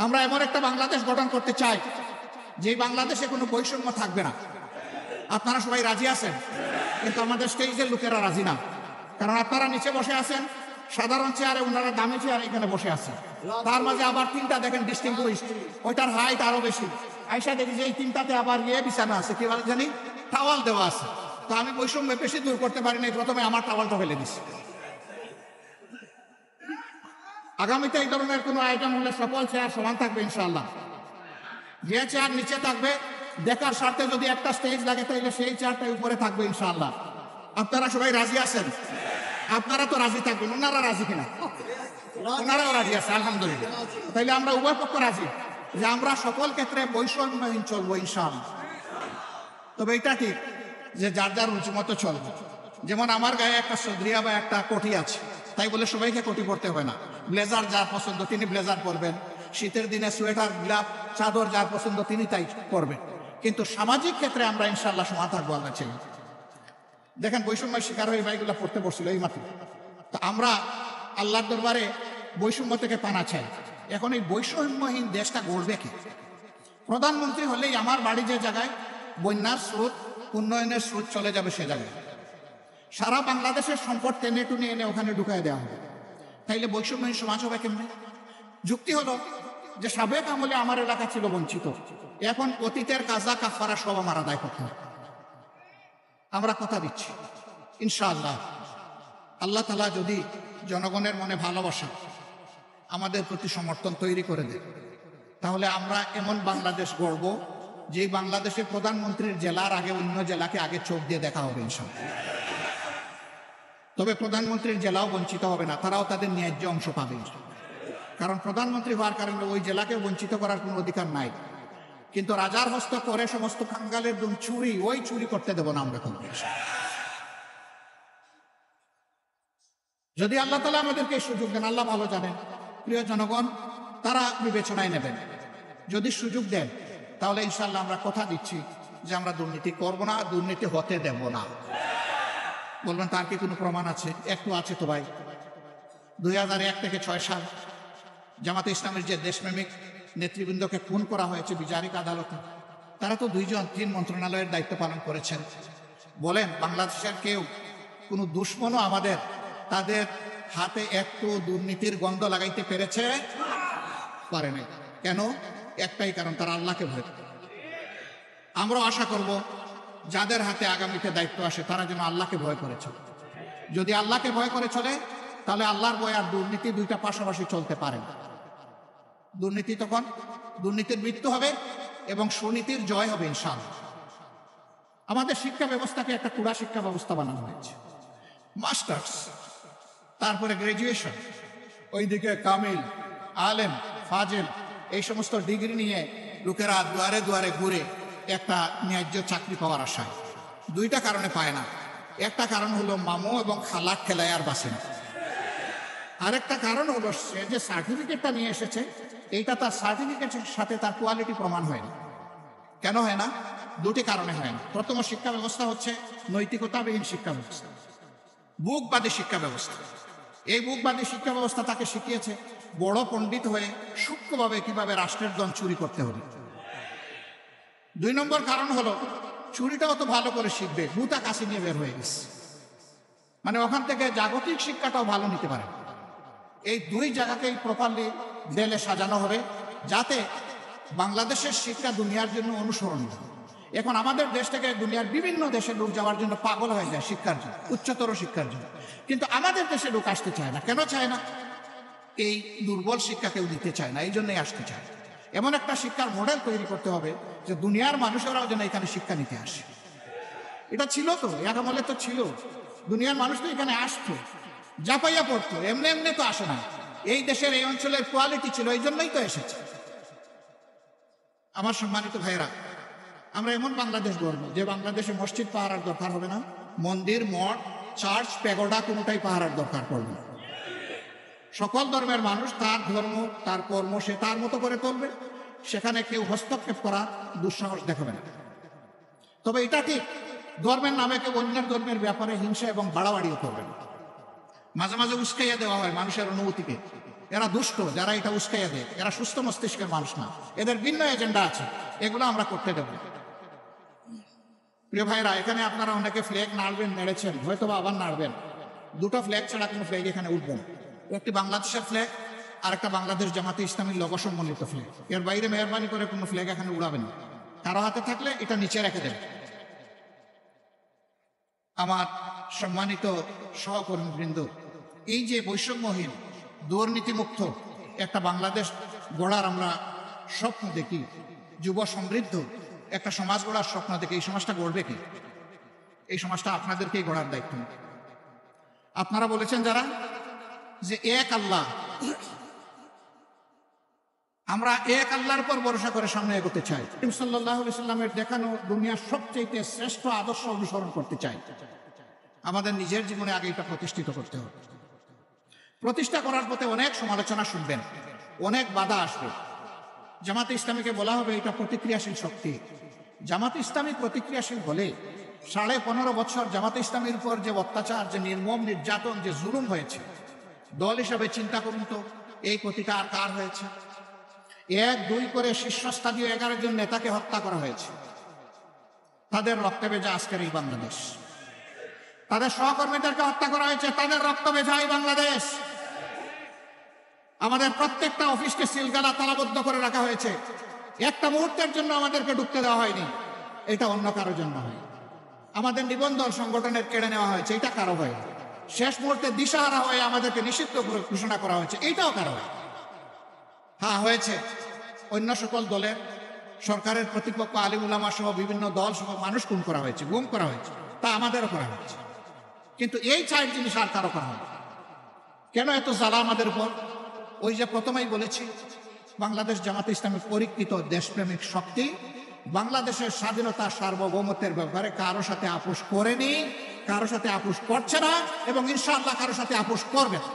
আমরা এমন একটা বাংলাদেশ গঠন করতে চাই যে বাংলাদেশে কোনো বৈষম্য থাকবে না। আপনারা সবাই রাজি আছেন, কিন্তু আমাদের স্টেজের লোকেরা রাজি না। কারণ আপনারা নিচে বসে আছেন সাধারণ চেয়ারে, ওনারা দামি চেয়ারে এখানে বসে আছেন। তার মাঝে আবার তিনটা দেখেন ডিস্টিংগুইশড, ওইটার হাইট আরো বেশি। আইসা দেখি যে এই তিনটাতে আবার বিছানা আছে, কি বলে জানি, টাওয়াল দেওয়া আছে। তো আমি বৈষম্য বেশি দূর করতে পারি নাই, প্রথমে আমার টাওয়ালটা ফেলে দিচ্ছি। আগামীতে এই ধরনের কোনো আইটেম হলে সকল চেয়ার সমান থাকবে ইনশাআল্লাহ। যে চেয়ার নিচে থাকবে দেখার স্বার্থে যদি একটা স্টেজ লাগে তাহলে সেই চেয়ারটাই উপরে থাকবে ইনশাআল্লাহ। আপনারা সবাই রাজি আছেন? আপনারা তো রাজি থাকবেন, ওনারা রাজি কিনা? ওনারাও রাজি আছে, আলহামদুলিল্লাহ। তাইলে আমরা উভয় পক্ষ রাজি যে আমরা সকল ক্ষেত্রে বৈষম্যহীন চলবো ইনশাআল্লাহ। তবে এটা ঠিক যে যার যার রুচি মতো চলবে। যেমন আমার গায়ে একটা সদরিয়া বা একটা কোটি আছে, তাই বলে সবাইকে কোটি পরতে হবে না। ব্লেজার যার পছন্দ তিনি ব্লেজার পরবেন, শীতের দিনে সোয়েটার, গ্লাভ, চাদর যার পছন্দ তিনি তাই পরবেন। কিন্তু সামাজিক ক্ষেত্রে আমরা ইনশাআল্লাহ সমান থাকবো। আল্লাহ চাই। দেখেন বৈষম্যের শিকার হয়ে ভাইগুলা পড়তে পড়ছিল এই মাত্র। তা আমরা আল্লাহর দরবারে বৈষম্য থেকে পানা চাই। এখন এই বৈষম্যহীন দেশটা গড়বে কি? প্রধানমন্ত্রী হলেই আমার বাড়ি যে জায়গায় বন্যার স্রোত, উন্নয়নের স্রোত চলে যাবে সে জায়গায় সারা বাংলাদেশের সম্পদ টেনে টুনে এনে ওখানে ঢুকায় দেওয়া হবে। তাইলে বৈষম্যহীন সমাজ হবে কেমনে? যুক্তি হলো যে সাবেক আমলে আমার এলাকা ছিল বঞ্চিত, এখন অতীতের কাজা কাফারা সব আমার আদায় করতে হবে। আমরা কথা দিচ্ছি ইনশাআল্লাহ আল্লাহ তাআলা যদি জনগণের মনে ভালোবাসা আমাদের প্রতি সমর্থন তৈরি করে দেয়, তাহলে আমরা এমন বাংলাদেশ গড়ব যে বাংলাদেশের প্রধানমন্ত্রীর জেলার আগে অন্য জেলাকে আগে চোখ দিয়ে দেখা হবে ইনশাআল্লাহ। তবে প্রধানমন্ত্রীর জেলাও বঞ্চিত হবে না, তারাও তাদের ন্যায্য অংশ পাবে। কারণ প্রধানমন্ত্রী হওয়ার কারণে ওই জেলাকে বঞ্চিত করার কোনো অধিকার নাই। কিন্তু রাজার হস্ত করে সমস্ত কাঙ্গালের দুম চুরি, ওই চুরি করতে দেব না আমরা। যদি আল্লাহ তাআলা আমাদেরকে সুযোগ দেন, আল্লাহ ভালো জানেন, প্রিয় জনগণ তারা বিবেচনায় নেবেন। যদি সুযোগ দেন তাহলে ইনশাআল্লাহ আমরা কথা দিচ্ছি যে আমরা দুর্নীতি করব না, দুর্নীতি হতে দেব না। বলবেন তার কি কোনো প্রমাণ আছে? একটু আছে তো ভাই। 2001 থেকে 6 সাল জামাতে ইসলামের যে দেশপ্রেমিক নেতৃবৃন্দকে খুন করা হয়েছে বিচারিক আদালতে, তারা তো 3 মন্ত্রণালয়ের দায়িত্ব পালন করেছেন। বলেন বাংলাদেশের কেউ কোনো দুশ্মনও আমাদের তাদের হাতে একটু দুর্নীতির গন্ধ লাগাইতে পেরেছে? পারে নাই। কেন? একটাই কারণ, তারা আল্লাহকে ভয় করে। আমরাও আশা করব যাদের হাতে আগামীতে দায়িত্ব আসে তারা যেন আল্লাহকে ভয় করে চলে। যদি আল্লাহকে ভয় করে চলে তাহলে আল্লাহর ভয় আর দুর্নীতি দুইটা পাশাপাশি চলতে পারে। দুর্নীতি তখন দুর্নীতির মৃত্যু হবে এবং সুনীতির জয় হবে ইনশাআল্লাহ। আমাদের শিক্ষা ব্যবস্থাকে একটা কুড়া শিক্ষা ব্যবস্থা বানানো হয়েছে। মাস্টার্স, তারপরে গ্রাজুয়েশন, ওইদিকে কামিল, আলেম, ফাজেল, এই সমস্ত ডিগ্রি নিয়ে লোকেরা দুয়ারে দুয়ারে ঘুরে একটা ন্যায্য চাকরি পাওয়ার আশায়। 2টা কারণে পায় না। একটা কারণ হলো মামু এবং খালাক খেলায় আর বাসে না। আরেকটা কারণ হলো সে যে সার্টিফিকেটটা নিয়ে এসেছে এইটা তার সার্টিফিকেটের সাথে তার কোয়ালিটি প্রমাণ হয় না। কেন হয় না? 2টি কারণে হয় না। প্রথম শিক্ষা ব্যবস্থা হচ্ছে নৈতিকতাবিহীন শিক্ষা ব্যবস্থা, বুকবাদী শিক্ষা ব্যবস্থা। এই বুকবাদী শিক্ষা ব্যবস্থা তাকে শিখিয়েছে বড় পণ্ডিত হয়ে সূক্ষ্মভাবে কিভাবে রাষ্ট্রের ধন চুরি করতে হবে। 2 নম্বর কারণ হলো চুরিটাও তো ভালো করে শিখবে, ভূতা কাছে নিয়ে বের হয়ে গেছে, মানে ওখান থেকে জাগতিক শিক্ষাটাও ভালো নিতে পারে। এই 2 জায়গাকেই প্রপারলি দেলে সাজানো হবে যাতে বাংলাদেশের শিক্ষা দুনিয়ার জন্য অনুসরণীয়। এখন আমাদের দেশ থেকে দুনিয়ার বিভিন্ন দেশে লোক যাওয়ার জন্য পাগল হয়ে যায় শিক্ষার জন্য, উচ্চতর শিক্ষার জন্য। কিন্তু আমাদের দেশে লোক আসতে চায় না। কেন চায় না? এই দুর্বল শিক্ষা কেউ দিতে চায় না, এই জন্যই আসতে চায়। এমন একটা শিক্ষার মডেল তৈরি করতে হবে যে দুনিয়ার মানুষেরাও যেন এখানে শিক্ষা নিতে আসে। এটা ছিল তো, এক আমলে তো ছিল, দুনিয়ার মানুষ তো এখানে আসতো, জাপাইয়া পড়তো, এমনি এমনি তো আসে না। এই দেশের এই অঞ্চলের কোয়ালিটি ছিল, এই জন্যই তো এসেছে। আমার সম্মানিত ভাইয়েরা, আমরা এমন বাংলাদেশ গড়ব যে বাংলাদেশে মসজিদ পাহারার দরকার হবে না, মন্দির, মঠ, চার্চ, প্যাগোডা কোনোটাই পাহারার দরকার পড়বে না। সকল ধর্মের মানুষ তার ধর্ম, তার কর্ম সে তার মতো করে করবে, সেখানে কেউ হস্তক্ষেপ করা দুঃসাহস দেখাবে না। তবে এটা ঠিক, ধর্মের নামে কেউ অন্যের ধর্মের ব্যাপারে হিংসা এবং বাড়াবাড়িও করবে না। মাঝে মাঝে উস্কাইয়া দেওয়া হয় মানুষের অনুভূতিকে, এরা দুষ্ট, যারা এটা উস্কাইয়া দেয়, এরা সুস্থ মস্তিষ্কের মানুষ না, এদের ভিন্ন এজেন্ডা আছে, এগুলো আমরা করতে দেব না। প্রিয় ভাইরা, এখানে আপনারা অনেকে ফ্ল্যাগ নাড়বেন, নেড়েছেন, হয়তো বা আবার নাড়বেন। দুটো ফ্ল্যাগ ছাড়া কোনো ফ্ল্যাগ এখানে উঠবে না। একটি বাংলাদেশের ফ্ল্যাগ আর একটা বাংলাদেশ জামাতে ইসলামীর লোগো সম্বলিত ফ্ল্যাগ। এর বাইরে মেহরবানি করে কোনো ফ্ল্যাগ এখানে উড়াবেন না। কারো হাতে থাকলে এটা নিচে রেখে দেবেন। আমার সম্মানিত সহকর্মীবৃন্দ, এই যে বৈষম্যহীন দুর্নীতিমুক্ত একটা বাংলাদেশ গড়ার আমরা স্বপ্ন দেখি, যুব সমৃদ্ধ একটা সমাজ গড়ার স্বপ্ন দেখি, এই সমাজটা গড়বে কি? এই সমাজটা আপনাদেরকেই গড়ার দায়িত্ব। আপনারা বলেছেন যারা যে এক আল্লাহ, আমরা এক আল্লাহর উপর ভরসা করে সামনে এগোতে চাই। নবী সাল্লাল্লাহু আলাইহি সাল্লামের দেখানো দুনিয়ার সবচেয়ে শ্রেষ্ঠ আদর্শ অনুসরণ করতে চাই। আমাদের নিজের জীবনে আগে এটা প্রতিষ্ঠিত করতে হবে। প্রতিষ্ঠা করার পথে অনেক সমালোচনা শুনবেন, অনেক বাধা আসবে। জামাতে ইসলামীকে বলা হবে এটা প্রতিক্রিয়াশীল শক্তি। জামাতে ইসলামী প্রতিক্রিয়াশীল বলে 15.5 বছর জামাতে ইসলামীর উপর যে অত্যাচার, যে নির্মম নির্যাতন, যে জুলুম হয়েছে, দল হিসাবে চিন্তা করুন তো এই ক্ষতিটা আর কার হয়েছে? 1-2 করে শীর্ষস্থানীয় 11 জন নেতাকে হত্যা করা হয়েছে। তাদের রক্তে ভেজা আজকের এই বাংলাদেশ। তাদের সহকর্মীদেরকে হত্যা করা হয়েছে, তাদের রক্ত ভেজা এই বাংলাদেশ। আমাদের প্রত্যেকটা অফিসকে সিলগালা তালাবদ্ধ করে রাখা হয়েছে। একটা মুহূর্তের জন্য আমাদেরকে ঢুকতে দেওয়া হয়নি, এটা অন্য কারোর জন্য হয়। আমাদের নিবন্ধন সংগঠনের কেড়ে নেওয়া হয়েছে, এটা কারো হয়। শেষ মুহূর্তে দিশাহারা হয়ে আমাদেরকে নিষিদ্ধ করে ঘোষণা করা হয়েছে, এইটাও কারো হয়। হ্যাঁ, হয়েছে অন্য সকল দলের, সরকারের প্রতিপক্ষ আলিম উলামা সহ বিভিন্ন দল সহ মানুষ খুন করা হয়েছে, গুম করা হয়েছে, তা আমাদেরও করা হয়েছে। কিন্তু এই 4 জিনিস আর কারো করা হয়। কেন এত জ্বালা আমাদের উপর? ওই যে প্রথমেই বলেছি, বাংলাদেশ জামাতে ইসলামের পরীক্ষিত দেশপ্রেমিক শক্তি বাংলাদেশের স্বাধীনতা সার্বভৌমত্বের ব্যাপারে কারো সাথে আপোষ করেনি, কারো সাথে আপোষ করছে না, এবং ইনশাআল্লাহ কারো সাথে আপোষ করবে না।